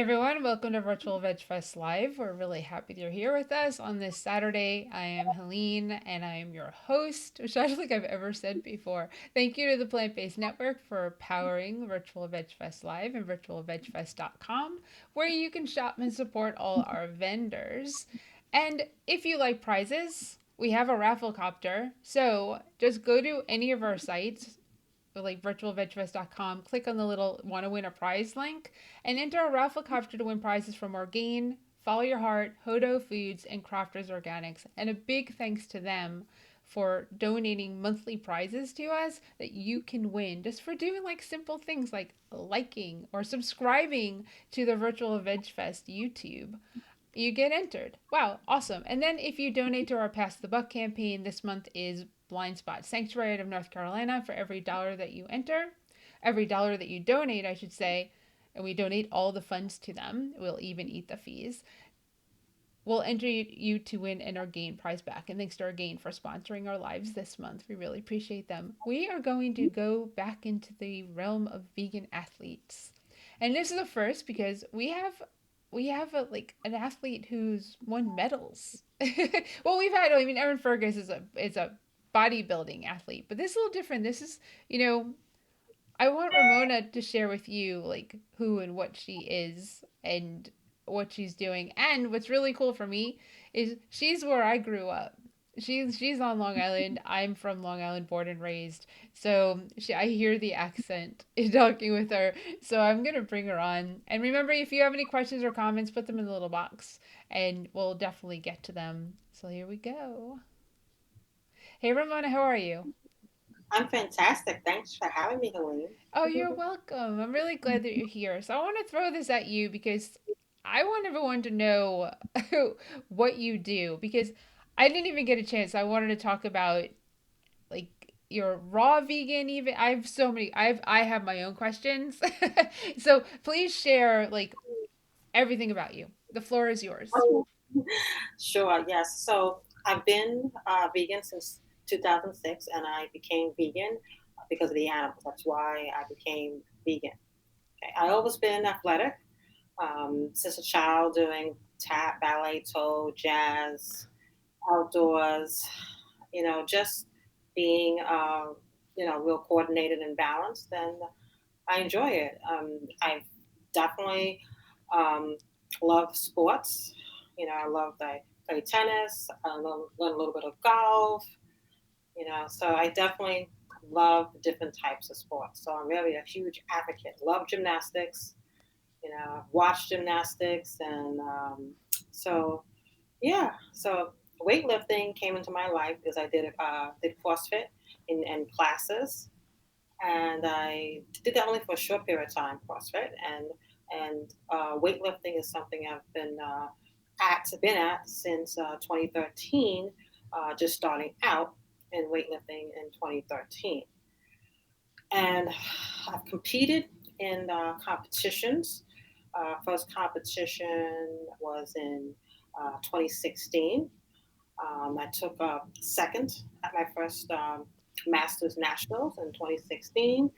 everyone, welcome to Virtual Veg Fest Live. We're really happy that you're here with us on this Saturday. I am Helene and I am your host, which I don't think I've ever said before. Thank you to the Plant Based Network for powering Virtual Veg Fest Live and virtualvegfest.com, where you can shop and support all our vendors. And if you like prizes, we have a raffle copter. So just go to any of our sites, like virtualvegfest.com, click on the little want to win a prize link, and enter a raffle copter to win prizes from Orgain, Follow Your Heart, Hodo Foods, and Crafters Organics. And a big thanks to them for donating monthly prizes to us that you can win just for doing like simple things like liking or subscribing to the Virtual Veg Fest YouTube. You get entered. Wow, awesome. And then if you donate to our Pass the Buck campaign, this month is Blind Spot Sanctuary out of North Carolina. For every dollar that you enter, every dollar that you donate, I should say, and we donate all the funds to them, we'll even eat the fees. We'll enter you to win an Orgain prize back. And thanks to Orgain for sponsoring our lives this month. We really appreciate them. We are going to go back into the realm of vegan athletes. And this is the first because we have like an athlete who's won medals. Well, we've had, I mean, Erin Fergus is a bodybuilding athlete, but this is a little different. This is, you know, I want Ramona to share with you like who and what she is and what she's doing. And what's really cool for me is she's where I grew up. She's on Long Island. I'm from Long Island, born and raised. So I hear the accent in talking with her. So I'm gonna bring her on. And remember, if you have any questions or comments, put them in the little box, and we'll definitely get to them. So here we go. Hey Ramona, how are you? I'm fantastic. Thanks for having me, Helene. Oh, you're welcome. I'm really glad that you're here. So I want to throw this at you because I want everyone to know what you do because I didn't even get a chance. I wanted to talk about like your raw vegan even. I have so many I have my own questions. So please share like everything about you. The floor is yours. Sure, yes. So I've been vegan since 2006, and I became vegan because of the animals. That's why I became vegan. Okay. I always been athletic since a child, doing tap, ballet, toe, jazz, outdoors. Just being real coordinated and balanced, and I enjoy it. I've definitely um, love sports. I love I play tennis. I learn a little bit of golf. So I definitely love different types of sports. So I'm really a huge advocate. Love gymnastics. Watch gymnastics, and so yeah. So weightlifting came into my life because I did CrossFit in classes, and I did that only for a short period of time, CrossFit, and weightlifting is something I've been at since 2013, just starting out in weightlifting in 2013, and I've competed in competitions. First competition was in 2016. I took a second at my first Masters Nationals in 2016.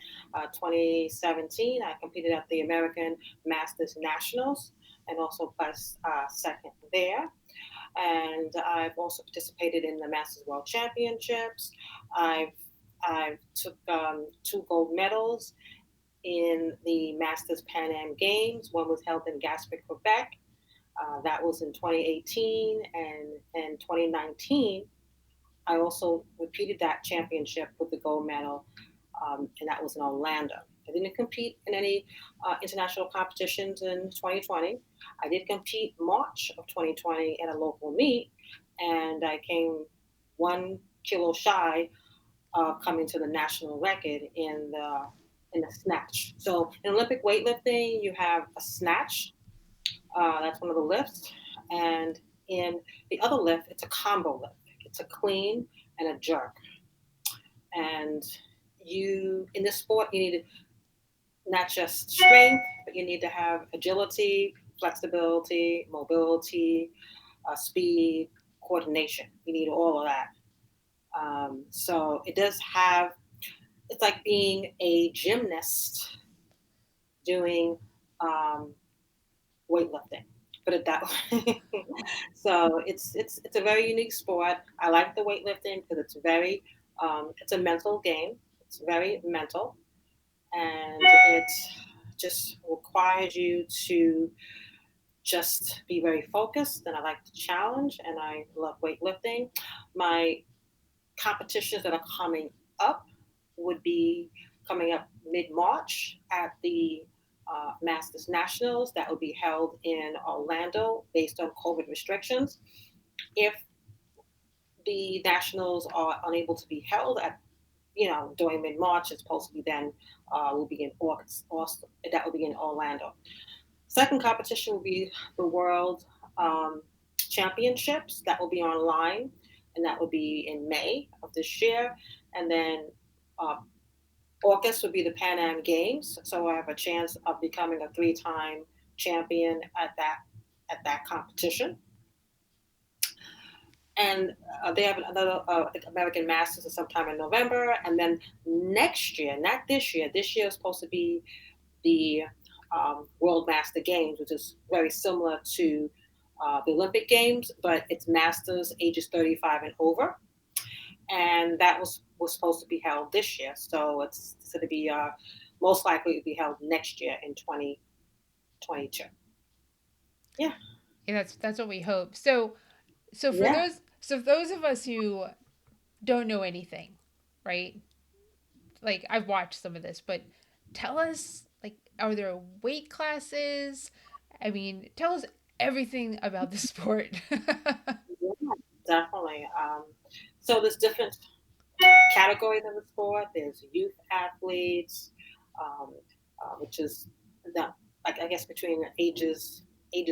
2017, I competed at the American Masters Nationals and also placed second there. And I've also participated in the Masters World Championships. I've I took two gold medals in the Masters Pan Am Games. One was held in Gaspé, Quebec. That was in 2018, and in 2019, I also repeated that championship with the gold medal, and that was in Orlando. I didn't compete in any international competitions in 2020. I did compete March of 2020 at a local meet, and I came 1 kilo shy of coming to the national record in the snatch. So in Olympic weightlifting, you have a snatch. That's one of the lifts, and in the other lift, it's a combo lift. It's a clean and a jerk. And you in this sport, you need not just strength, but you need to have agility, flexibility, mobility, speed, coordination. You need all of that. So it does have. It's like being a gymnast doing um, weightlifting. Put it that way. So it's a very unique sport. I like the weightlifting because it's a mental game. It's very mental, and it just requires you to just be very focused. And I like the challenge, and I love weightlifting. My competitions that are coming up would be coming up mid March at the Masters Nationals that will be held in Orlando based on COVID restrictions. If the Nationals are unable to be held at during mid March, it's supposed to be then will be in August. Also, that will be in Orlando. Second competition will be the World um, Championships that will be online, and that will be in May of this year. And then uh, August would be the Pan Am Games, so I have a chance of becoming a three-time champion at that competition. And they have another American Masters sometime in November, and then next year, not this year. This year is supposed to be the World Master Games, which is very similar to the Olympic Games, but it's Masters ages 35 and over, and that was supposed to be held this year. So it's going to be most likely to be held next year in 2022. Yeah, Yeah, that's what we hope. So for yeah, those of us who don't know anything, right? Like I've watched some of this, but tell us, like, are there weight classes? I mean, tell us everything about the sport. yeah, definitely. So there's different categories of the sport. There's youth athletes, um, which is the, like I guess between ages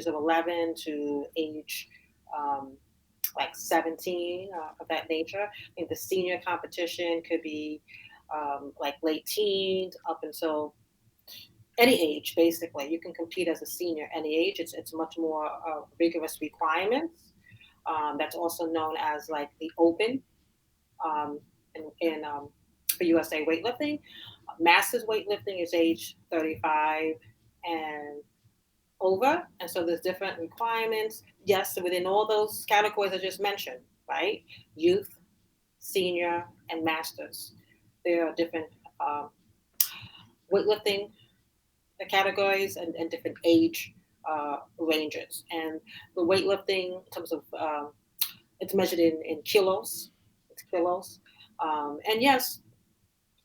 of 11 to age um, like 17 of that nature. I think the senior competition could be like late teens up until any age. Basically, you can compete as a senior any age. It's much more rigorous requirements. That's also known as like the Open um, in for USA weightlifting. Masters weightlifting is age 35 and over, and so there's different requirements. Yes, so within all those categories I just mentioned, right? Youth, senior, and masters. There are different um, weightlifting categories and different age ranges. And the weightlifting, in terms of it's measured in kilos. It's kilos. And yes,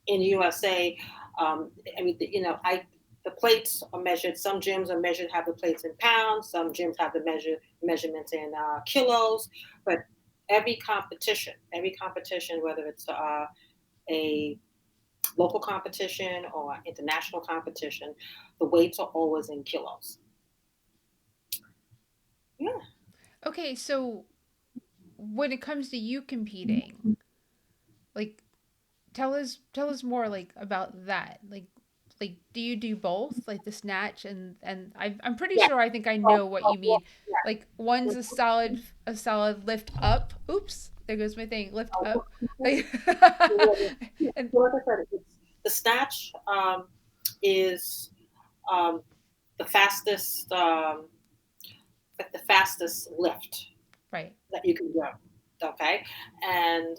in USA, I mean, the plates are measured. Some gyms are measured have the plates in pounds. Some gyms have the measurements in kilos. But every competition, whether it's a local competition or international competition, the weights are always in kilos. Yeah. Okay, so when it comes to you competing, like tell us more like about that. Like do you do both, like the snatch and I'm pretty Yeah. sure I think I Oh, know what oh, you well, mean. yeah. Like one's a solid lift up. Oops, there goes my thing. Lift Oh, up. Like, yeah. and So like I said, the snatch is um, the fastest lift right. that you can do. Okay, and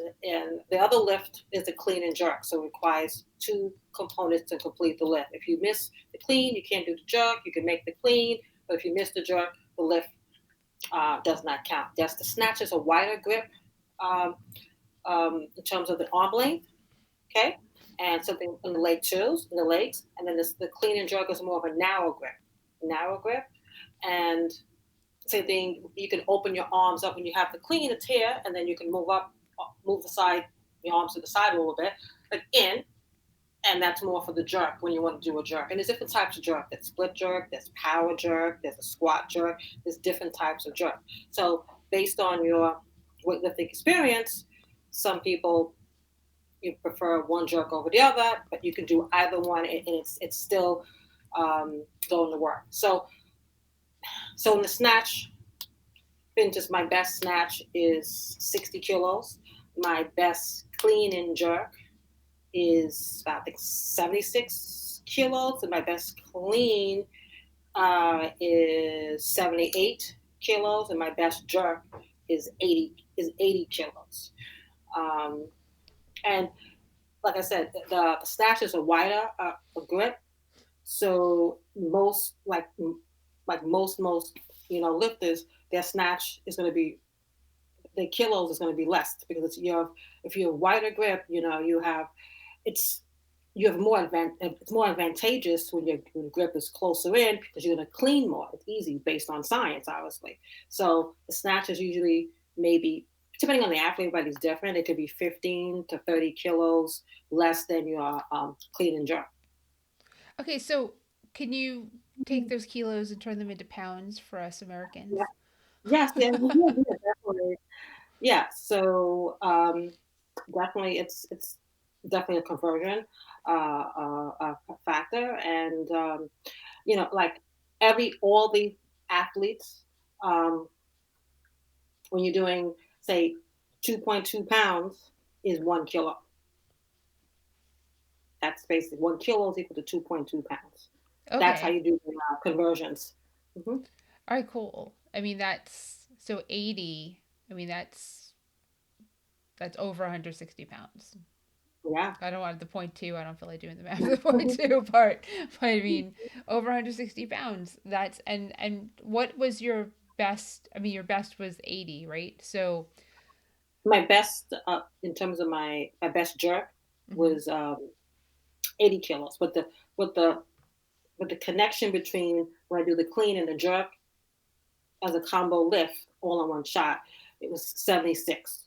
the other lift is the clean and jerk, so it requires two components to complete the lift. If you miss the clean, you can't do the jerk. You can make the clean, but if you miss the jerk, the lift does not count. Yes, the snatch is a wider grip um, in terms of the arm length. Okay, and something in the leg too, in the legs, and then the clean and jerk is more of a narrow grip, and same thing. You can open your arms up when you have the clean, it's here, and then you can move the side, your arms to the side a little bit, like in, and that's more for the jerk when you want to do a jerk. And there's different types of jerk. There's split jerk, there's power jerk, there's a squat jerk. There's different types of jerk. So based on your weightlifting experience, some people you prefer one jerk over the other, but you can do either one, and it's still going to work. So in the snatch, just my best snatch is 60 kilos. My best clean and jerk is about, I think, 76 kilos. And my best clean is 78 kilos, and my best jerk is 80 kilos. Um, and like I said, the snatch is a wider grip, so most lifters, their snatch is going to be the kilos is going to be less because if you have wider grip, you have it's you have it's more advantageous when your grip is closer in because you're going to clean more. It's easy based on science, obviously. So the snatch is usually maybe, depending on the athlete, everybody's different. It could be 15 to 30 kilos less than your clean and jerk. Okay, so can you take those kilos and turn them into pounds for us Yeah. Americans? Yes, yeah, yeah, yeah, definitely. Yeah. So definitely, it's definitely a conversion factor, and like all the athletes, um, when you're doing, say, 2.2 pounds is 1 kilo. That's basically 1 kilo is equal to 2.2 pounds. That's how Okay. you do the conversions. Hmm. All right, cool. I mean, that's so 80. I mean, that's over 160 pounds. Yeah. I don't want the point two. I don't feel like doing the math of the point two part, but I mean, over 160 pounds. And what was your best? I mean, your best was 80, right? So, My best, in terms of my best jerk, mhm. was 80 kilos. With the with the connection between when I do the clean and the jerk as a combo lift all in one shot, it was 76.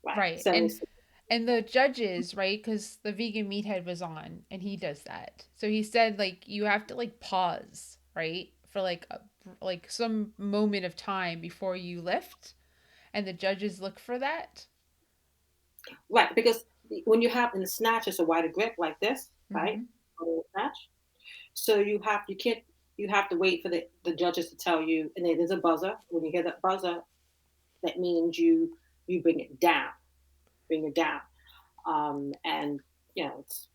Right, Right. 76. And the judges, right? Because the vegan meathead was on, and he does that. So he said like you have to like pause, right, for like some moment of time before you lift, and the judges look for that. Right, because when you have in the snatch, it's a wider grip like this, right? Hmm. On the snatch. So you can't you have to wait for the judges to tell you, and then there's a buzzer. When you hear that buzzer, that means you bring it down, and it's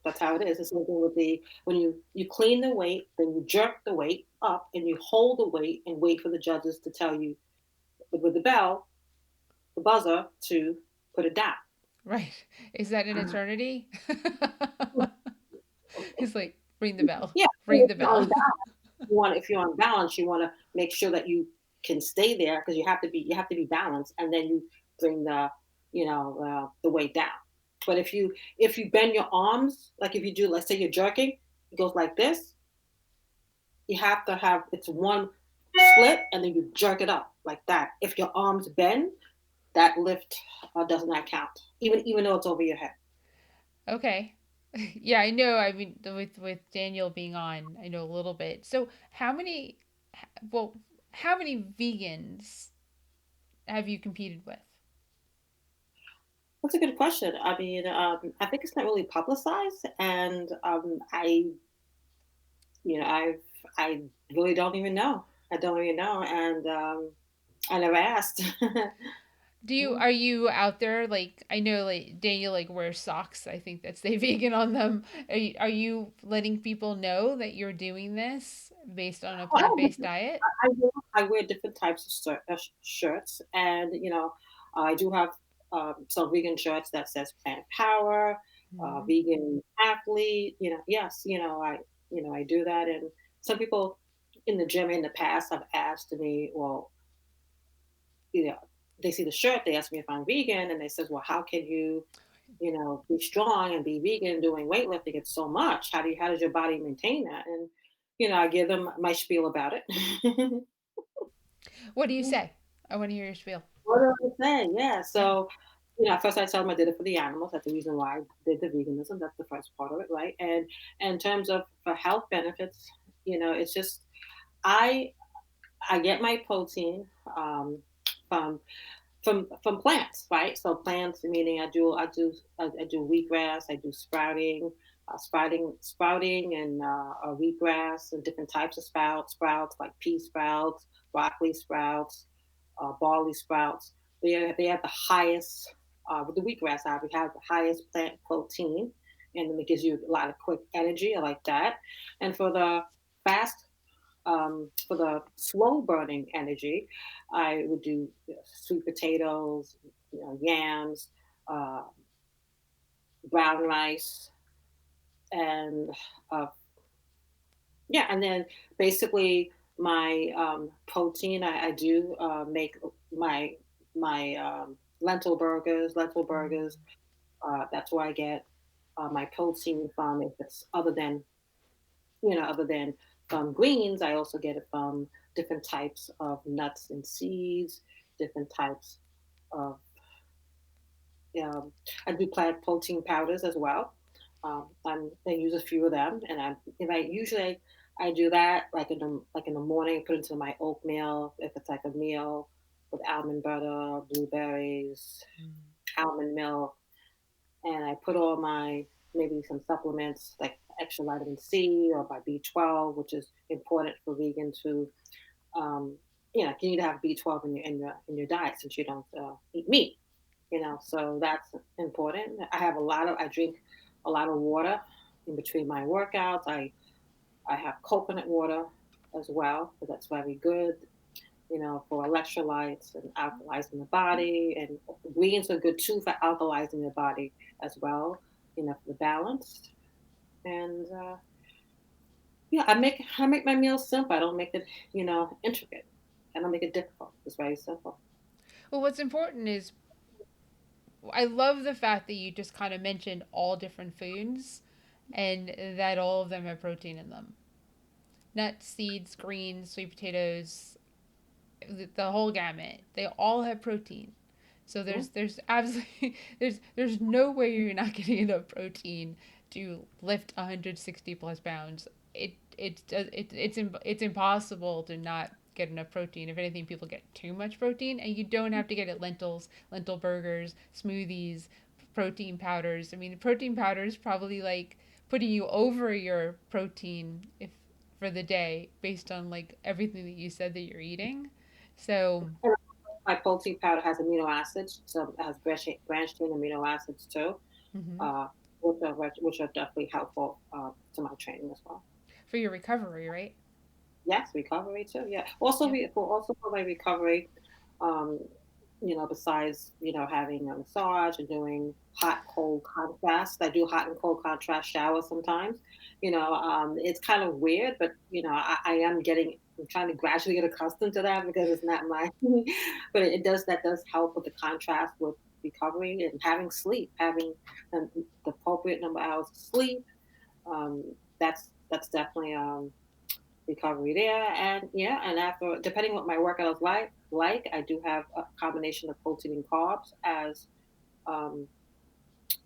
that's how it is. It's something with the when you clean the weight, then you jerk the weight up, and you hold the weight and wait for the judges to tell you with the bell, the buzzer, to put it down. Right. Is that an eternity? It's like ring the bell. Yeah, Ring if the you're bell. unbalanced, if you're unbalanced, you want to make sure that you can stay there because you have to be balanced, and then you bring the weight down. But if you bend your arms, like if you do, let's say you're jerking, it goes like this. You have to have it's one split, and then you jerk it up like that. If your arms bend, that lift does not count, even though it's over your head. Okay. Yeah, I know. I mean, with Daniel being on, I know a little bit. So, well, how many vegans have you competed with? That's a good question. I mean, I think it's not really publicized, and I really don't even know. I don't even know, and I never asked. Are you out there like I know like Daniel like wears socks. I think that say vegan on them. Are you letting people know that you're doing this based on a Well, I have plant-based different. diet? I wear different types of shirts, and I do have some vegan shirts that says Plant Power, Mhm. vegan athlete. Yes, I do that, and some people in the gym in the past have asked me, well, you know, they see the shirt, they ask me if I'm vegan, and they says, well, how can you, be strong and be vegan doing weightlifting? It's so much. How does your body maintain that? And I give them my spiel about it. What do you say? I want to hear your spiel. What do I say? Yeah. Yeah. So, first I tell them I did it for the animals. That's the reason why I did the veganism. That's the first part of it, right? And in terms of for health benefits, it's just I I get my protein from from plants, right? So plants, meaning I do wheatgrass, I do sprouting, and wheatgrass and different types of sprouts like pea sprouts, broccoli sprouts, barley sprouts. They have the highest with the wheatgrass. We have the highest plant protein, and it gives you a lot of quick energy. I like that. And for the fast For the slow burning energy, I would do sweet potatoes, yams, uh, brown rice, and uh, yeah, and then basically my protein. I do make my lentil burgers. Lentil burgers. Mm. That's where I get my protein from. If it's other than from greens, I also get it from different types of nuts and seeds, different types of. Um, I do plant protein powders as well. I use a few of them, and I usually I do that like in the morning. Put into my oatmeal if it's like a meal with almond butter, blueberries, Mm. almond milk, and I put all my maybe some supplements like extra vitamin C or my B12, which is important for vegan to you need to have B12 in your diet since you don't eat meat. So that's important. I drink a lot of water in between my workouts. I have coconut water as well, because that's very good, for electrolytes and alkalizing the body. And greens are good too for alkalizing the body as well, for the balance. And yeah, I make my meals simple. I don't make it, intricate. I don't make it difficult. It's very simple. Well, what's important is I love the fact that you just kind of mentioned all different foods and that all of them have protein in them. Nuts, seeds, greens, sweet potatoes, the whole gamut. They all have protein. So Mhm. there's absolutely there's no way you're not getting enough protein to lift 160 plus pounds. It's impossible to not get enough protein. If anything, people get too much protein, and you don't have to get it lentils, lentil burgers, smoothies, protein powders. I mean, the protein powders probably like putting you over your protein if for the day based on like everything that you said that you're eating. So, My protein powder has amino acids, so it has branched chain amino acids too, mhm. uh, which are definitely helpful to my training as well. For your recovery, right? Yes, recovery too. Yeah. Also, Yep. for my recovery, um, besides having a massage and doing hot cold contrast, I do hot and cold contrast showers sometimes. It's kind of weird, but I am getting. I'm trying to gradually get accustomed to that because it's not my. But that does help with the contrast with recovery and having sleep, having the appropriate number of hours of sleep. That's definitely recovery there. And yeah, and after depending what my workout is like I do have a combination of protein and carbs um,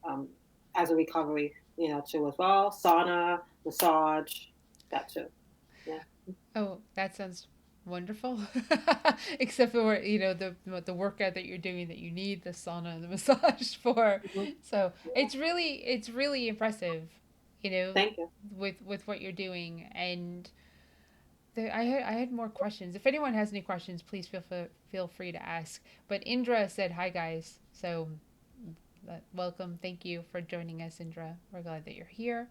um, as a recovery, too as well. Sauna, massage, that too. Yeah. Oh, that sounds wonderful. Except for the workout that you're doing that you need the sauna and the massage for. Mhm. So Yeah. it's really impressive, you know, Thank you. with what you're doing. And I had more questions. If anyone has any questions, please feel free to ask. But Indra said hi guys, so welcome. Thank you for joining us, Indra. We're glad that you're here.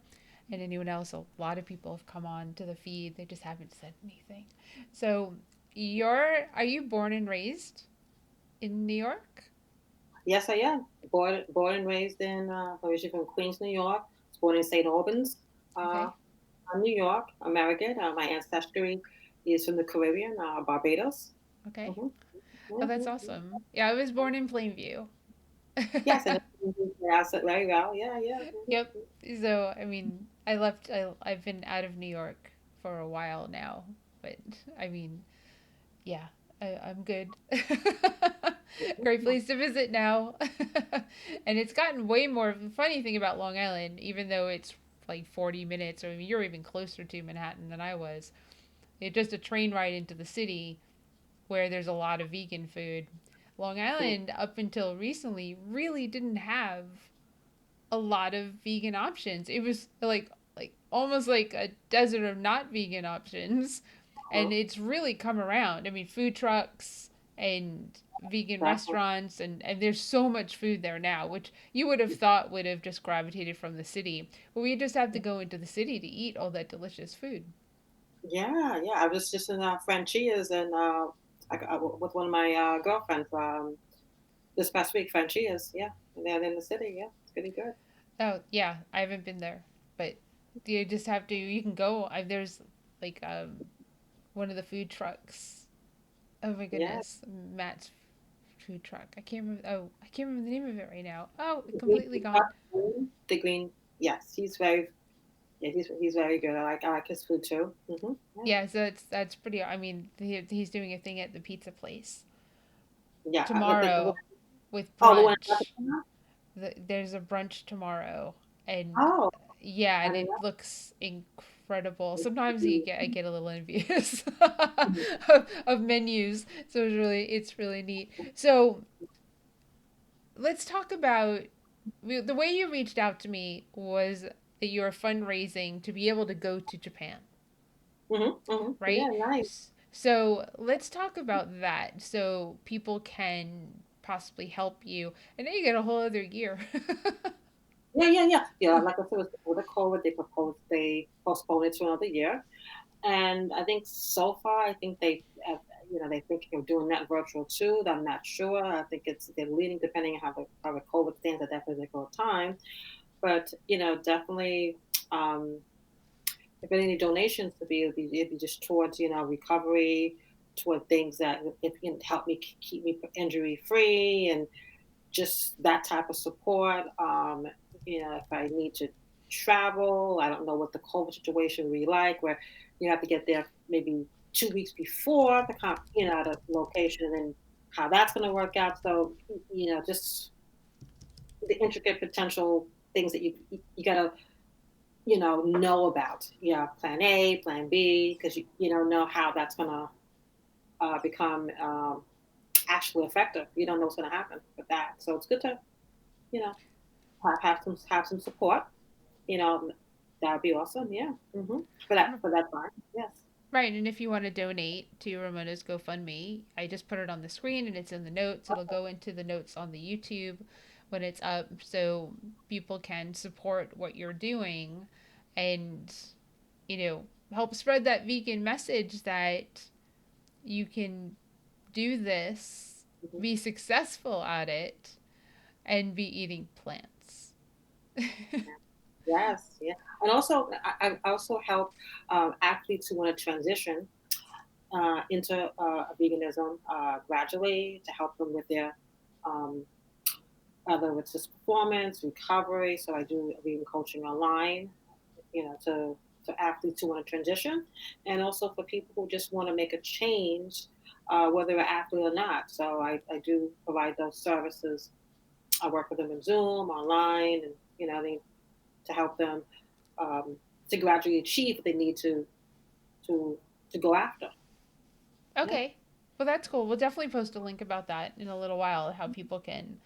And anyone else, a lot of people have come on to the feed. They just haven't said anything. So, are you born and raised in New York? Yes, I am. Born and raised in originally from Queens, New York. I was born in St. Albans, uh, Okay. New York, American. My ancestry is from the Caribbean, Barbados. Okay. Hmm. Oh, that's Hmm. awesome. Yeah, I was born in Plainview. Yes, and you pronounce it very well. Yeah, yeah. Yep. So, I mean, I've been out of New York for a while now, but I mean, yeah, I'm good. Great place to visit now. And it's gotten way more. The funny thing about Long Island, even though it's like 40 minutes, or I mean, you're even closer to Manhattan than I was, it's just a train ride into the city where there's a lot of vegan food. Long Island, up until recently, really didn't have a lot of vegan options. It was like almost like a desert of not vegan options, and it's really come around. I mean, food trucks and vegan Definitely. restaurants, and there's so much food there now, which you would have thought would have just gravitated from the city, but we just have to go into the city to eat all that delicious food. Yeah, yeah. I was just in Franchia's and with one of my girlfriends this past week. Franchia's, yeah, and they're in the city. Yeah, it's pretty good. Oh yeah, I haven't been there, but you just have to. You can go. There's like one of the food trucks. Oh my Yeah, goodness, Matt's food truck. I can't remember. Oh, I can't remember the name of it right now. Oh, the green, completely gone. the green. Yes, he's very. Yeah, he's very good. I like his food too. Yeah, Yeah, so that's pretty. I mean, he's doing a thing at the pizza place yeah. tomorrow with Oh, the one. brunch. There's a brunch tomorrow, and Oh, yeah, I and didn't it looks incredible. Sometimes know. I get a little envious Mhm. of menus, so it's really neat. So let's talk about the way you reached out to me was that you are fundraising to be able to go to Japan, right? Yeah, nice. So let's talk about that so people can possibly help you. And then you get a whole other year. Yeah. Like I said, with the COVID, they postponed it to another year, and I think so far, I think they're thinking of doing that virtual too. I'm not sure. I think they're leading depending on how the COVID stands at that particular time. But definitely, um, if any donations to it'd be just towards recovery, toward things that if you can help me keep me injury free and just that type of support. If I need to travel, I don't know what the COVID situation will be like, where you have to get there maybe 2 weeks before the location, and then how that's going to work out. So, just the intricate potential things that you got to know about. Yeah, plan A, plan B, because you don't know how that's going to become actually effective. You don't know what's going to happen with that. So it's good to you know have some support. You know, that would be awesome. Yeah. For that time. Yes. Right, and if you want to donate to Ramona's GoFundMe, I just put it on the screen and it's in the notes. It'll go into the notes on the YouTube when it's up so people can support what you're doing and, help spread that vegan message that you can do this, Mhm. be successful at it, and be eating plants. Yes. Yeah. And also, I also help athletes who want to transition into veganism gradually to help them with their um, whether it's just performance recovery. So I do vegan coaching online, to athletes who want to transition, and also for people who just want to make a change, whether they're an athlete or not. So I do provide those services. I work with them in Zoom, online, and to help them um, to gradually achieve what they need to to go after. Yeah. Okay. Well, that's cool. We'll definitely post a link about that in a little while, how people can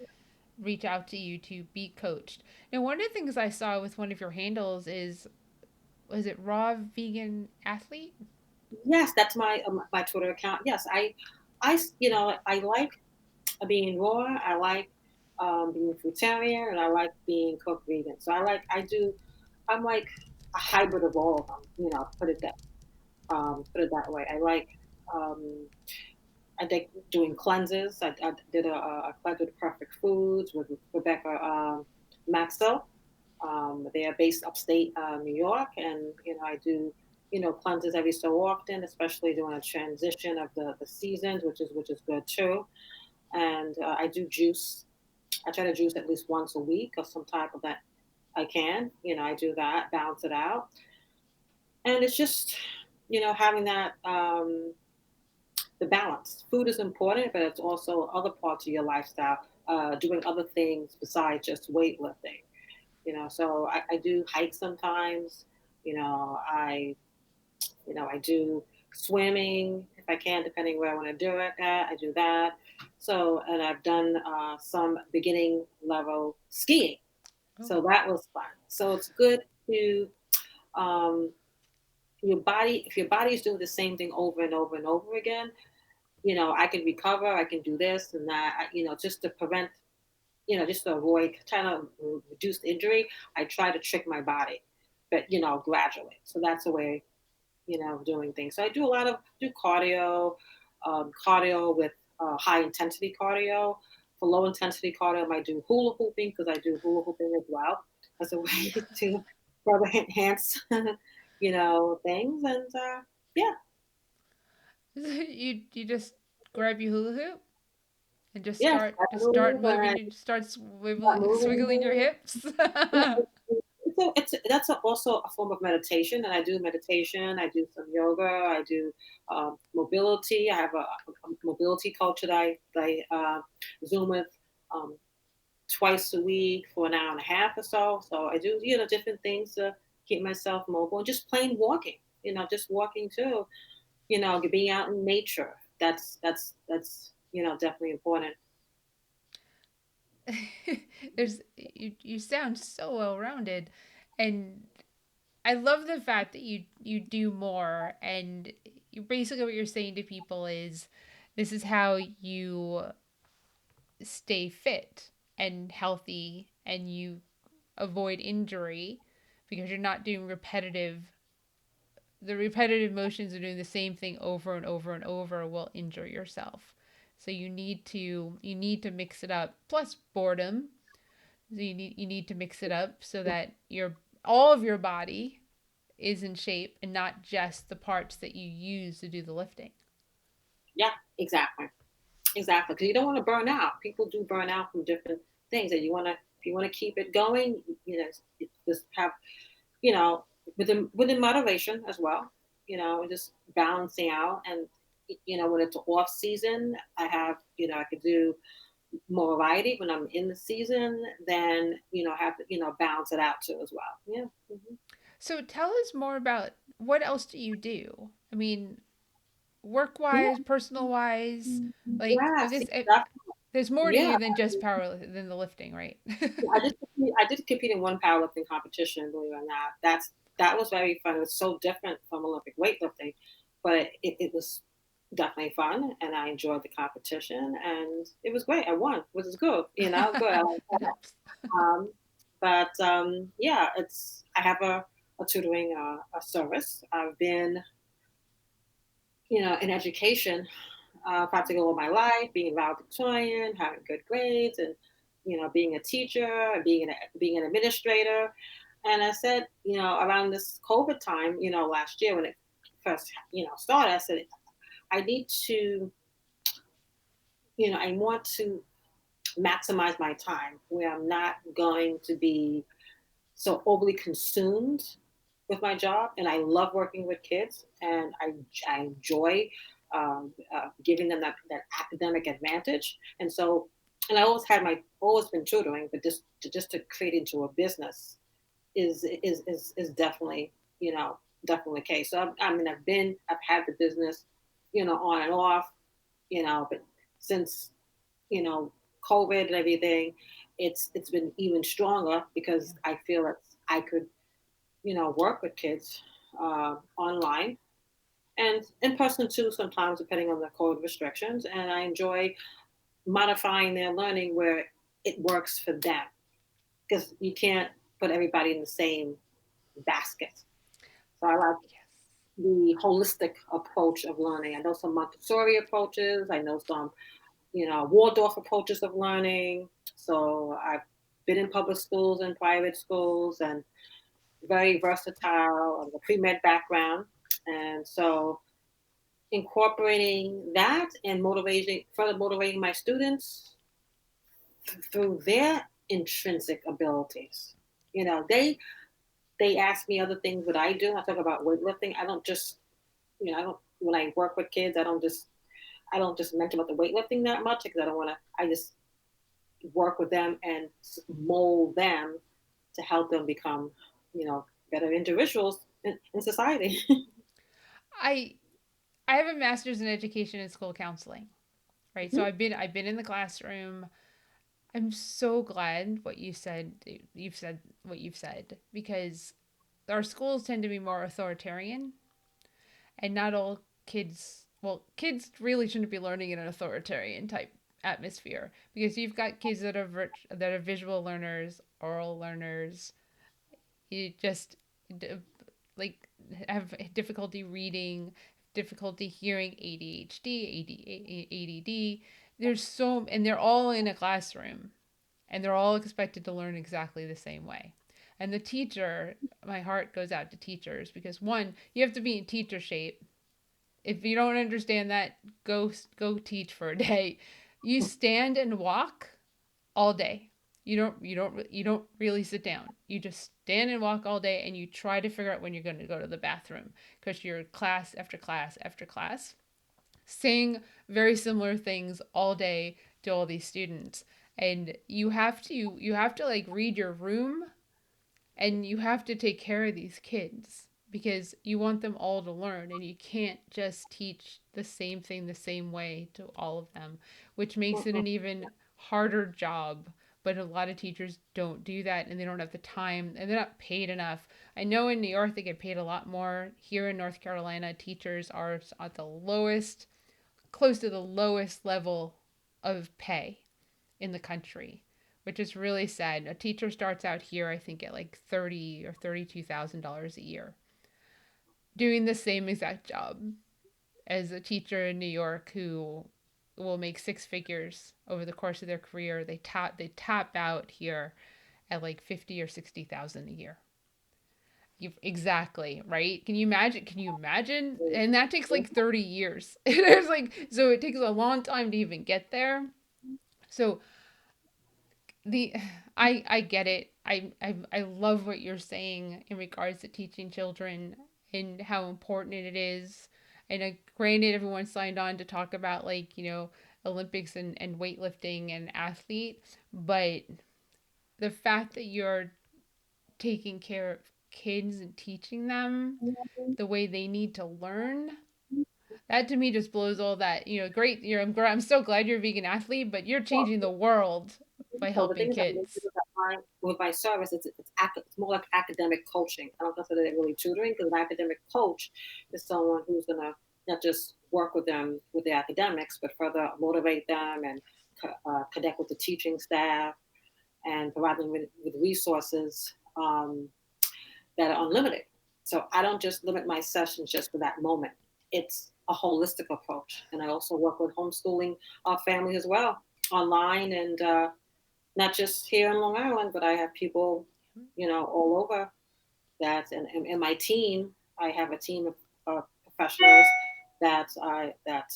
reach out to you to be coached. Now, one of the things I saw with one of your handles is, was it Raw Vegan Athlete? Yes, that's my Twitter account. Yes, I like being raw. I like being fruitarian, and I like being cooked vegan. So I'm like a hybrid of all of them. Put it that way. Um, I think doing cleanses. I did a cleanse with Perfect Foods with Rebecca Maxwell. They are based upstate New York, and I do cleanses every so often, especially during a transition of the seasons, which is good too. And I do juice. I try to juice at least once a week of some type of that I can. I do that, balance it out, and it's just having that the balance. Food is important, but it's also other parts of your lifestyle. Doing other things besides just weightlifting. So I do hike sometimes. I do swimming if I can, depending where I want to do it at. I do that. So, and I've done some beginning level skiing. Oh, So that was fun. So it's good to um, your body. If your body is doing the same thing over and over and over again, I can recover. I can do this and that. Just to prevent, just to avoid trying to reduce the injury. I try to trick my body, but gradually. So that's the way. doing things. So I do a lot of do cardio with high intensity cardio. For low intensity cardio, I might do hula hooping because I do hula hooping as well as a way to further enhance, things. And yeah, You just grab your hula hoop and yes, I just start move moving and you start I move. swiggling your hips. Yeah, that's also a form of meditation, and I do meditation. I do some yoga. I do mobility. I have a mobility coach that I Zoom with um, twice a week for an hour and a half or so. So I do different things to keep myself mobile, and just plain walking. Just walking too. Being out in nature. That's definitely important. You sound so well rounded, and I love the fact that you do more, and basically what you're saying to people is this is how you stay fit and healthy, and you avoid injury because you're not doing repetitive motions of doing the same thing over and over and over will injure yourself. So you need to mix it up. Plus boredom. So you need to mix it up so that your all of your body is in shape and not just the parts that you use to do the lifting. Yeah, exactly. Exactly, because you don't want to burn out. People do burn out from different things, and if you want to keep it going, just have you know within moderation as well. Just balancing out, and when it's off season, I could do more variety. When I'm in the season, then have to balance it out too as well. Yeah. Hmm. So tell us more about what else do you do? I mean, work wise, Yeah. personal wise, like Yeah. if See, this if that's, there's more to yeah. you than just power than the lifting, right? I did compete in one powerlifting competition, believe it or not. That was very fun. It was so different from Olympic weightlifting, but it was definitely fun, and I enjoyed the competition, and it was great. I won, which is good. Good. I like That that. helps. But yeah, I have a tutoring a service. I've been in education practically all my life, being a valedictorian, having good grades, and being a teacher, being an administrator. And I said, around this COVID time, last year when it first, started, I said, I need to, I want to maximize my time where I'm not going to be so overly consumed with my job, and I love working with kids, and I enjoy giving them that academic advantage. And so, and I always been tutoring, but just to create into a business is definitely definitely the case. So I mean I've had the business on and off, but since you know COVID and everything, it's been even stronger Yeah. because I feel that I could work with kids online and in person too, sometimes depending on the code restrictions. And I enjoy modifying their learning where it works for them because you can't put everybody in the same basket. So I like Yes. the holistic approach of learning. I know some Montessori approaches. I know some, Waldorf approaches of learning. So I've been in public schools and private schools and very versatile of a pre-med background. And so incorporating that and further motivating my students through their intrinsic abilities. They ask me other things that I do. I talk about weightlifting. I don't just, I don't, when I work with kids, I don't just mention about the weightlifting that much because I don't want to, I just work with them and mold them to help them become, better individuals in society. I I have a master's in education and school counseling, right? So I've been in the classroom. I'm so glad what you said. You've said what you've said because our schools tend to be more authoritarian, and not all kids. Well, kids really shouldn't be learning in an authoritarian type atmosphere because you've got kids that are visual learners, oral learners. You just like have difficulty reading, difficulty hearing, ADHD, ADD. There's so, and they're all in a classroom and they're all expected to learn exactly the same way. And the teacher, my heart goes out to teachers because one, you have to be in teacher shape. If you don't understand that, go teach for a day. You stand and walk all day. You don't really sit down. You just stand and walk all day and you try to figure out when you're going to go to the bathroom because you're class after class after class saying very similar things all day to all these students. And you have to like read your room and you have to take care of these kids because you want them all to learn and you can't just teach the same thing the same way to all of them, which makes it Mm-mm. an even harder job. But a lot of teachers don't do that and they don't have the time and they're not paid enough. I know in New York they get paid a lot more. Here in North Carolina, teachers are at the lowest, close to the lowest level of pay in the country, which is really sad. A teacher starts out here, I think, at like $30,000 or $32,000 a year, doing the same exact job as a teacher in New York who will make six figures over the course of their career. They tap out here at like 50 or 60 thousand a year. Exactly, right? Can you imagine? Can you imagine? And that takes like 30 years. There's like, so it takes a long time to even get there. So the I get it. I love what you're saying in regards to teaching children and how important it is. And granted, everyone signed on to talk about like Olympics and weightlifting and athletes, but the fact that you're taking care of kids and teaching them the way they need to learn, that to me just blows all that. Great. I'm so glad you're a vegan athlete, but you're Well, changing the world by so the helping thing is, I'm kids. with my service, it's more like academic coaching. I don't consider it really tutoring because an academic coach is someone who's gonna not just work with them with the academics, but further motivate them and connect with the teaching staff and provide them with resources that are unlimited. So I don't just limit my sessions just for that moment. It's a holistic approach, and I also work with homeschooling families as well online and. Not just here in Long Island, but I have people, all over that. And in my team, I have a team of professionals that are that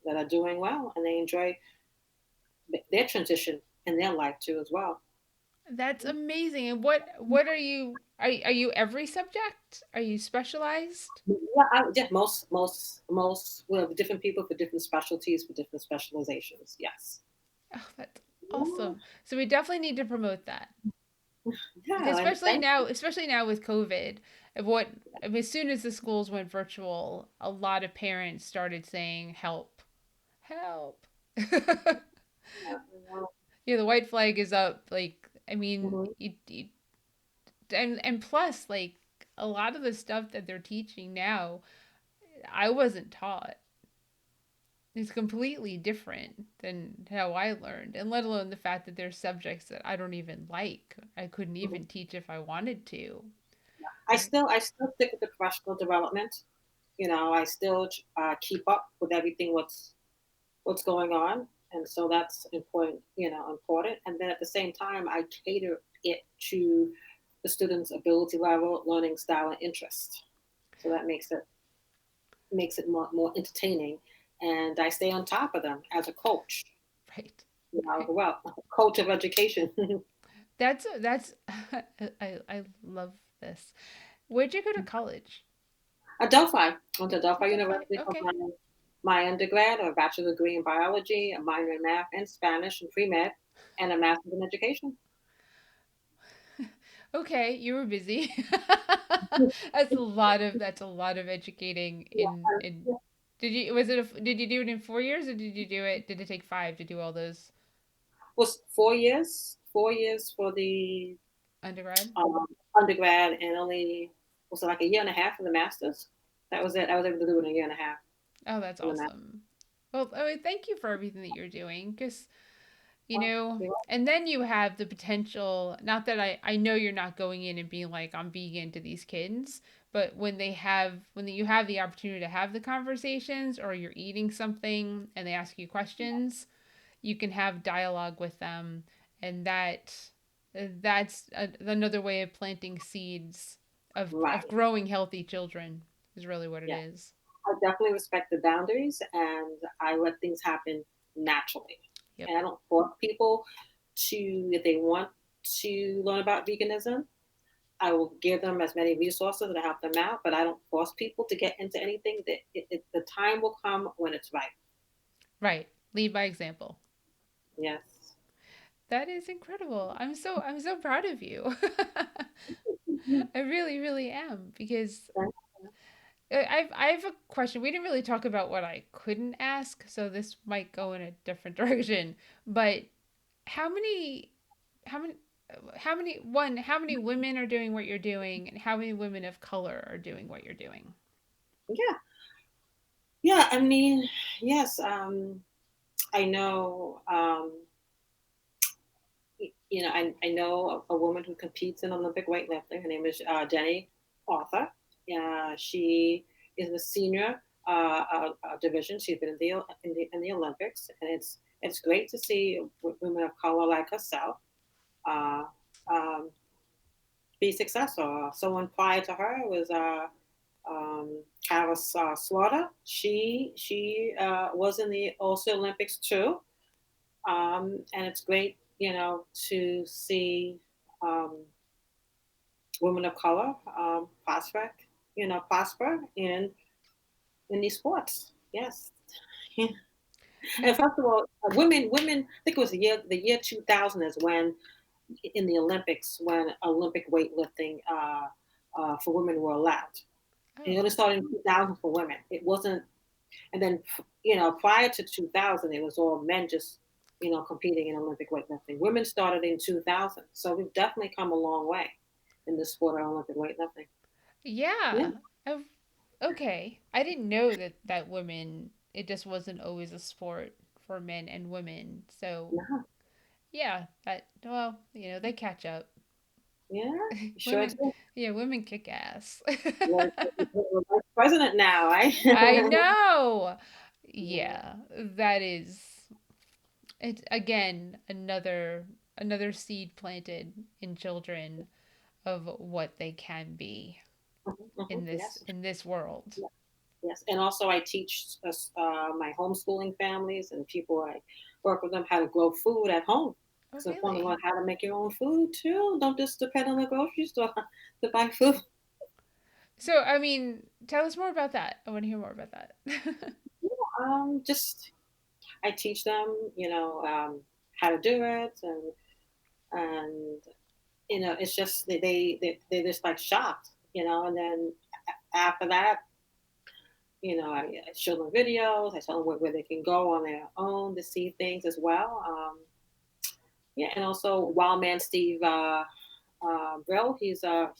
are doing well, and they enjoy their transition in their life too as well. That's amazing. And what are you every subject? Are you specialized? Yeah, yeah, most we have different people for different specialties for different specializations. Yes. Oh, that's awesome. So we definitely need to promote that. Because Yeah, and especially now with COVID, of what as soon as the schools went virtual, a lot of parents started saying help. Help. Yeah, the white flag is up. Like, I mean, mhm. and plus, like, a lot of the stuff that they're teaching now, I wasn't taught. It's completely different than how I learned, and let alone the fact that there's subjects that I don't even like. I couldn't even teach if I wanted to. Right? I still stick with the professional development. I still keep up with everything what's going on, and so that's important. Important. And then at the same time, I cater it to the student's ability level, learning style, and interest. So that makes it more entertaining, and I stay on top of them as a coach. Right. Right. Well, coach of education. That's I love this. Where'd you go to college? Adelphi. I went to Adelphi Delphi. University for Okay. my undergrad, a bachelor's degree in biology, a minor in math and Spanish and pre-med, and a master's in education. Okay, you were busy. That's a lot of educating in Yeah. did you do it in 4 years or did it take five to do all those Was 4 years, 4 years for the undergrad? undergrad, and only was it like a year and a half for the masters. That was it. I was able to do it in a year and a half Oh, that's for the master. awesome. Well, I mean, thank you for everything that you're doing because you know, You're and then you have the potential, not that I know you're not going in and being like, I'm vegan to these kids, but when you have the opportunity to have the conversations, or you're eating something and they ask you questions, you can have dialogue with them, and another way of planting seeds of right. growing healthy children is really what it Yeah. is. I definitely respect the boundaries and I let things happen naturally. Yep. And I don't force people to, if they want to learn about veganism, I will give them as many resources to help them out, but I don't force people to get into anything. That the time will come when it's right. Right. Lead by example. Yes. That is incredible. I'm so proud of you. I really, really am, because I have a question. We didn't really talk about what I couldn't ask, so this might go in a different direction. But how many how many how many women are doing what you're doing, and how many women of color are doing what you're doing? Yeah. Yeah. I mean, yes. I know. I know a woman who competes in Olympic weightlifting. Her name is Jenny Arthur. She is in the senior division. She's been in the Olympics, and it's great to see women of color like herself uh, um, be successful. Someone prior to her was Carol Slaughter. She was in the also Olympics too, and it's great, to see um, women of color prosper in these sports. Yes. And first of all, women. I think it was the year 2000 is when in the Olympics when Olympic weightlifting for women were allowed. And it Oh, only started in 2000 for women. It wasn't, and then prior to 2000, it was all men just competing in Olympic weightlifting. Women started in 2000, so we've definitely come a long way in the sport of Olympic weightlifting. Yeah, yeah. Oh, okay. I didn't know that women, it just wasn't always a sport for men and women. So, yeah, yeah, well, they catch up. yeah, sure Women, do. yeah, women kick ass. We're, we're vice president now, right? I know. Yeah. Yeah, that is it, again, another seed planted in children of what they can be Mhm, mhm, yes, in this world. yes, yes. And also, I teach my homeschooling families and people I work with them how to grow food at home. Oh, So, if you want to learn really? how to make your own food too, don't just depend on the grocery store to buy food. So, I mean, tell us more about that. I want to hear more about that. Just I teach them, how to do it, and it's just they're just like shocked, and then after that, I show them videos. I tell them where they can go on their own to see things as well. Yeah, and also Wild Man Steve Brill. He's a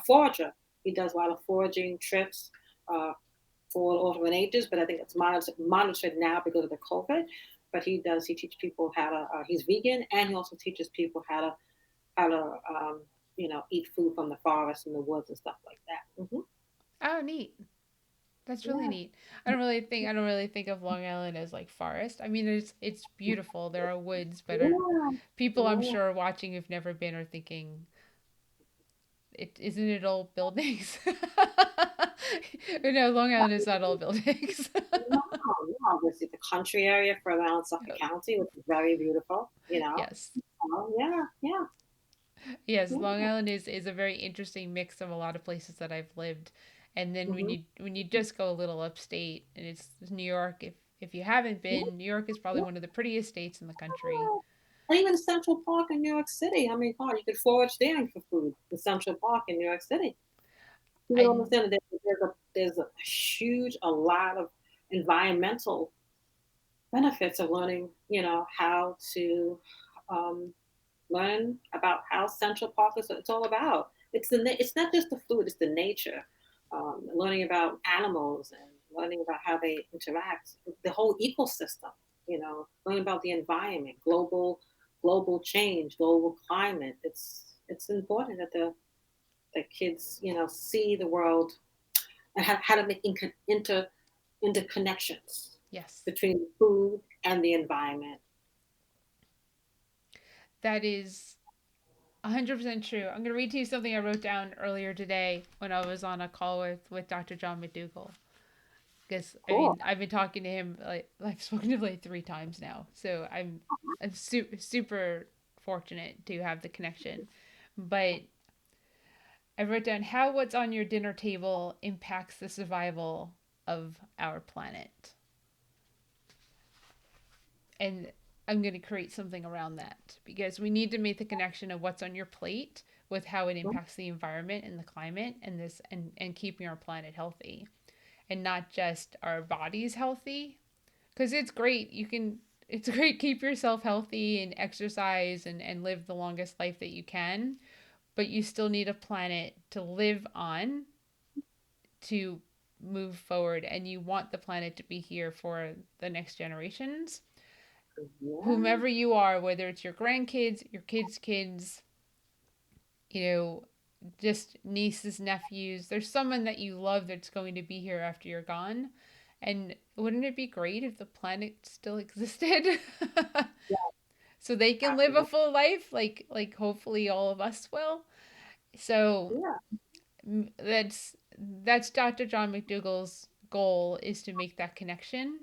forager. He does a lot of foraging trips for all different ages, but I think it's monitored now because of the COVID. But he does. He teaches people how to. He's vegan, and he also teaches people how to eat food from the forest and the woods and stuff like that. Oh, neat. That's really Yeah, neat. I don't really think of Long Island as like forest. I mean, it's beautiful. There are woods, but yeah, people, I'm yeah. sure, watching who've never been are thinking, it isn't it all buildings? No, Long Island is not all buildings. No, no, this is the country area further out in Suffolk County, which is very beautiful. Yes. Oh, yeah, yeah, Yes, Long yeah. Island is a very interesting mix of a lot of places that I've lived. And then Hmm. when you just go a little upstate, and it's New York, if you haven't Yeah, been, New York is probably yeah. one of the prettiest states in the country. And even Central Park in New York City. I mean, God, you could forage there for food in Central Park in New York City. You don't I understand that there's a huge, a lot of environmental benefits of learning, how to um, learn about how Central Park is. It's all about. It's not just the food; it's the nature. Learning about animals and learning about how they interact. The whole ecosystem. learning about the environment, global change, global climate. It's important that the kids, see the world and how to make interconnections Yes. between food and the environment. That is 100% true. I'm going to read to you something I wrote down earlier today when I was on a call with Dr. John McDougall. Because I Cool. mean, I've been talking to him like I've spoken to him like 3 times now, so I'm super fortunate to have the connection. But I wrote down how what's on your dinner table impacts the survival of our planet, and I'm going to create something around that because we need to make the connection of what's on your plate with how it impacts the environment and the climate and keeping our planet healthy and not just our bodies healthy because it's great keep yourself healthy and exercise and live the longest life that you can, but you still need a planet to live on to move forward, and you want the planet to be here for the next generations, Yeah, whomever you are, whether it's your grandkids, your kids kids, you know, just nieces, nephews. There's someone that you love that's going to be here after you're gone. And wouldn't it be great if the planet still existed? yeah, So they can live a absolutely. full life like hopefully all of us will. So Yeah, that's Dr. John McDougall's goal is to make that connection,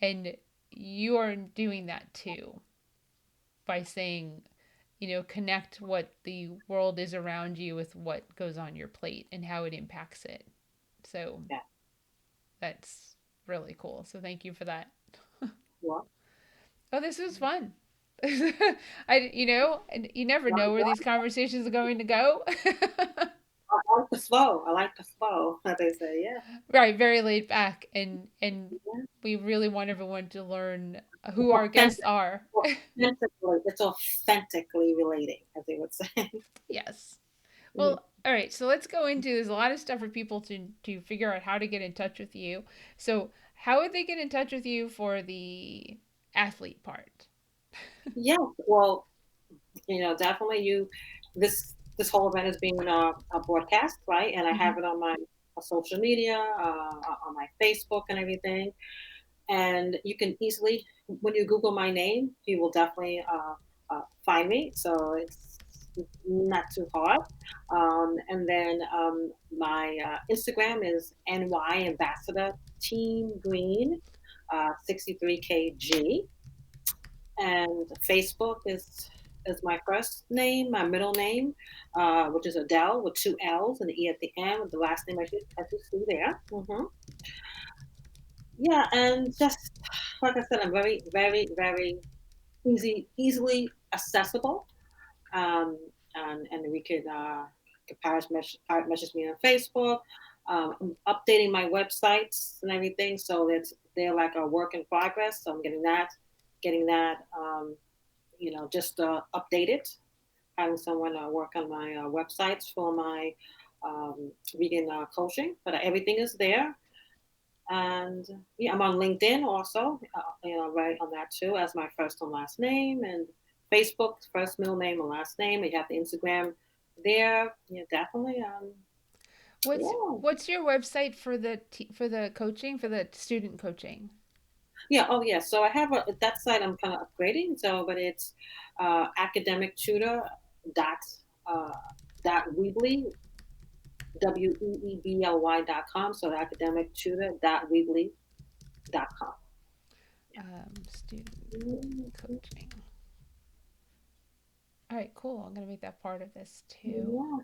and you are doing that too by saying, connect what the world is around you with what goes on your plate and how it impacts it. So yeah. that's really cool. So thank you for that. Well, Oh, this was fun. And you never yeah, know where these yeah. conversations are going to go. I like the flow. I like the flow, as they say. Yeah. Right, very laid back, and Yeah. we really want everyone to learn It's who our guests authentic, are. it's authentically relating, as they would say. Yes. Mhm. Well, all right. So let's go into there's a lot of stuff for people to figure out how to get in touch with you. So how would they get in touch with you for the athlete part? Yeah. Well, definitely this whole event is being a broadcast, right? And I Mm-hmm. have it on my social media, on my Facebook and everything. And you can easily, when you Google my name, you will definitely find me. So it's not too hard. And then my Instagram is NY Ambassador Team Green 63KG, and Facebook is my first name, my middle name, which is Adele with two L's and the E at the end. With the last name I should see there. Yeah, and just like I said, I'm very, very, very easily accessible. Um, and we could pirate message me on Facebook. I'm updating my websites and everything, so they're like a work in progress. So I'm getting that, just updated. Having someone work on my websites for my vegan coaching, but everything is there. And yeah, I'm on LinkedIn also, right on that too, as my first and last name, and Facebook, first, middle name, and last name. You have the Instagram there. Yeah, definitely. Yeah, What's your website for for the coaching for the student coaching? yeah. Oh, yeah. So I have that site. I'm kind of upgrading. So, but it's academic tutor dot uh, dot weebly weebly.com. So academic tutor dot weebly.com. Student Yeah. coaching. All right, cool. I'm gonna make that part of this too. Yeah.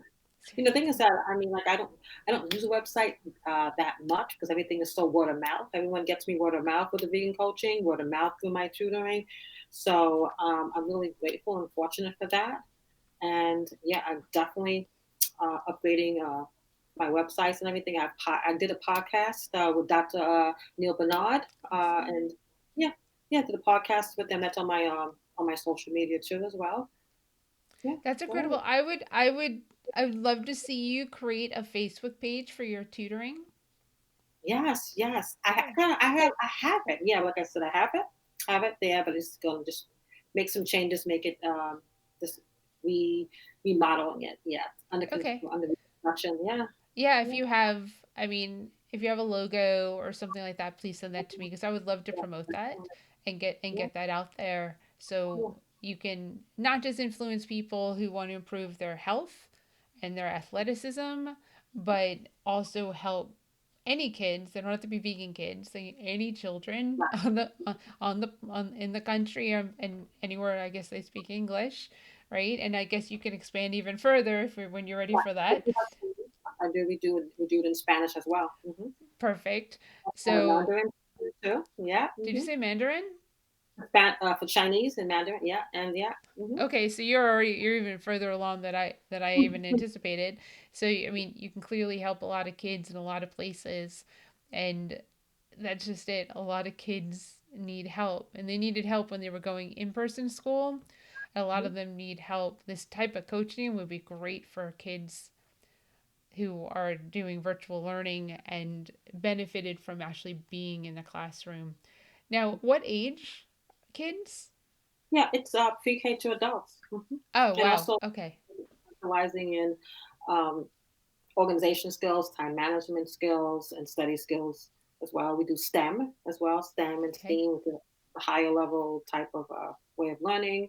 The Student thing is coach. that I mean, like I don't use a website that much because everything is so word of mouth. Everyone gets me word of mouth with the vegan coaching, word of mouth through my tutoring. So I'm really grateful and fortunate for that. And yeah, I'm definitely upgrading my websites and everything. I did a podcast with Dr. Neil Bernard, and yeah, yeah, did a podcast with them. That's on my social media too as well. Yeah, That's right. incredible. I would love to see you create a Facebook page for your tutoring. Yes, yes. Yeah. I have it. Yeah, like I said, I have it. have it there, but it's going to just make some changes, make it just re remodeling it. Yeah, Okay. under construction. Yeah, Yeah, if yeah, you have, I mean, if you have a logo or something like that, please send that to me because I would love to promote that and yeah, get that out there so yeah, you can not just influence people who want to improve their health and their athleticism, but also help any kids. They don't have to be vegan kids. Any children right. on in the country and anywhere I guess they speak English, right? And I guess you can expand even further if when you're ready Right. for that. I do. We do it in Spanish as well. Perfect. And So, Mandarin too. Yeah. did you say Mandarin? For Chinese and Mandarin. Yeah, and yeah. Okay, so you're even further along that I even anticipated. So, I mean, you can clearly help a lot of kids in a lot of places, and that's just it. A lot of kids need help, and they needed help when they were going in-person school. A lot Mhm. of them need help. This type of coaching would be great for kids who are doing virtual learning and benefited from actually being in the classroom. Now, what age kids? Yeah, it's pre-K to adults, Oh, and wow. also Okay. specializing in um, organization skills, time management skills, and study skills as well. We do STEM as well, STEM and Okay. STEAM, with a higher level type of way of learning.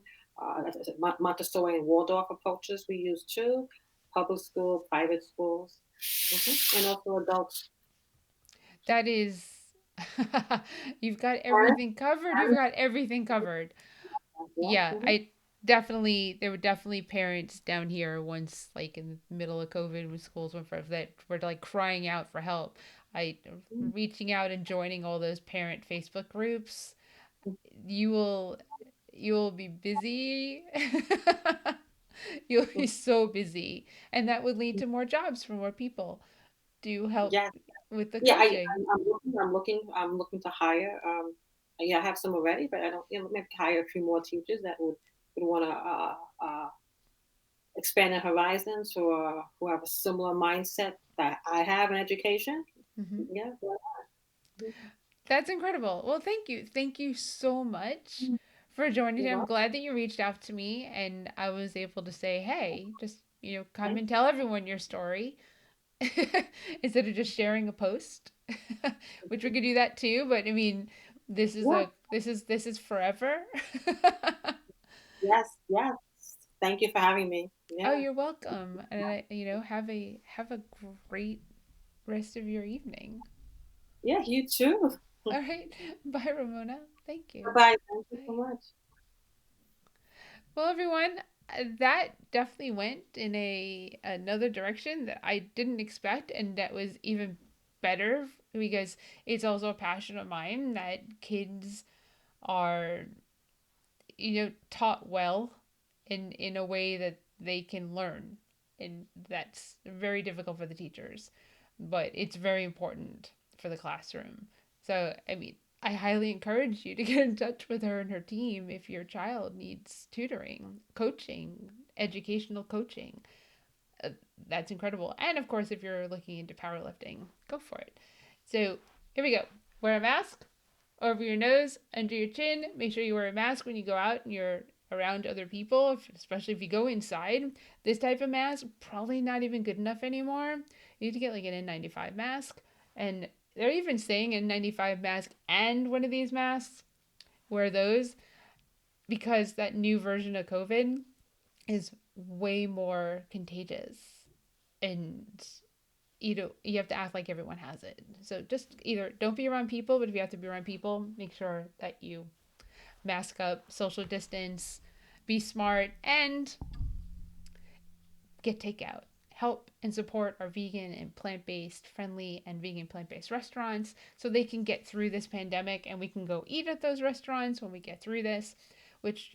As I said, Montessori and Waldorf approaches we use too, public school, private schools, and also adults. That is you've got And, everything covered. You've got everything covered. yeah, Yeah, I definitely there were definitely parents down here once like in the middle of COVID when schools went for that were like crying out for help. I reaching out and joining all those parent Facebook groups. You will you will be busy. You'll be so busy, and that would lead to more jobs for more people to help yeah, with the yeah. coaching. I'm looking to hire. Yeah, I have some already, but I don't. Maybe hire a few more teachers that would want to expand their horizons, or who have a similar mindset that I have in education. Hmm. Yeah, That's incredible. Well, thank you. Thank you so much for joining you're me. I'm welcome. glad that you reached out to me and I was able to say, hey, just, come Okay. and tell everyone your story instead of just sharing a post, which we could do that too. But I mean, Yeah. this is forever. Yes. Yes. Thank you for having me. Oh, Yeah. you're welcome. And have a great rest of your evening. Yeah. You too. All right. Bye, Ramona. Thank Bye you. bye. Thank you so Bye. much. Well, everyone, that definitely went in a another direction that I didn't expect, and that was even better because it's also a passion of mine that kids are taught well in a way that they can learn, and that's very difficult for the teachers, but it's very important for the classroom. So I mean, I highly encourage you to get in touch with her and her team if your child needs tutoring, coaching, educational coaching. uh, that's incredible. And of course, if you're looking into powerlifting, go for it. So here we go. Wear a mask over your nose, under your chin. Make sure you wear a mask when you go out and you're around other people, especially if you go inside. This type of mask probably not even good enough anymore. You need to get like an N95 mask, and they're even saying N95 mask and one of these masks. Wear those because that new version of COVID is way more contagious, and you have to act like everyone has it. So just either don't be around people, but if you have to be around people, make sure that you mask up, social distance, be smart, and get takeout. Help and support our vegan and plant based friendly and vegan plant based restaurants so they can get through this pandemic and we can go eat at those restaurants when we get through this, which,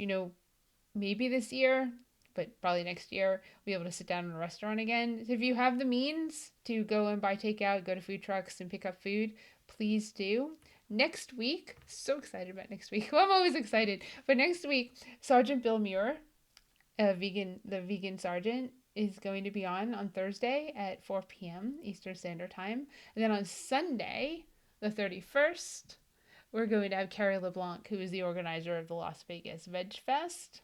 maybe this year, but probably next year, we'll be able to sit down in a restaurant again. So if you have the means to go and buy takeout, go to food trucks and pick up food, please do. Next week, so excited about next week. Well, I'm always excited. But next week, Sergeant Bill Muir, the vegan sergeant, is going to be on Thursday at 4 p.m. Eastern Standard Time. And then on Sunday, the 31st, we're going to have Carrie LeBlanc, who is the organizer of the Las Vegas Veg Fest.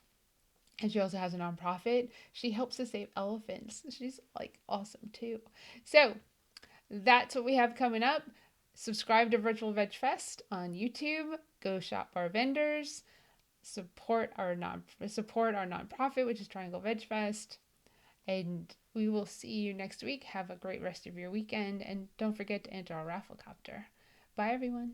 And she also has a nonprofit. She helps to save elephants. She's like awesome too. So that's what we have coming up. Subscribe to Virtual Veg Fest on YouTube. Go shop our vendors. Support our nonprofit, which is Triangle Veg Fest. And we will see you next week. Have a great rest of your weekend. And don't forget to enter our raffle copter. Bye, everyone.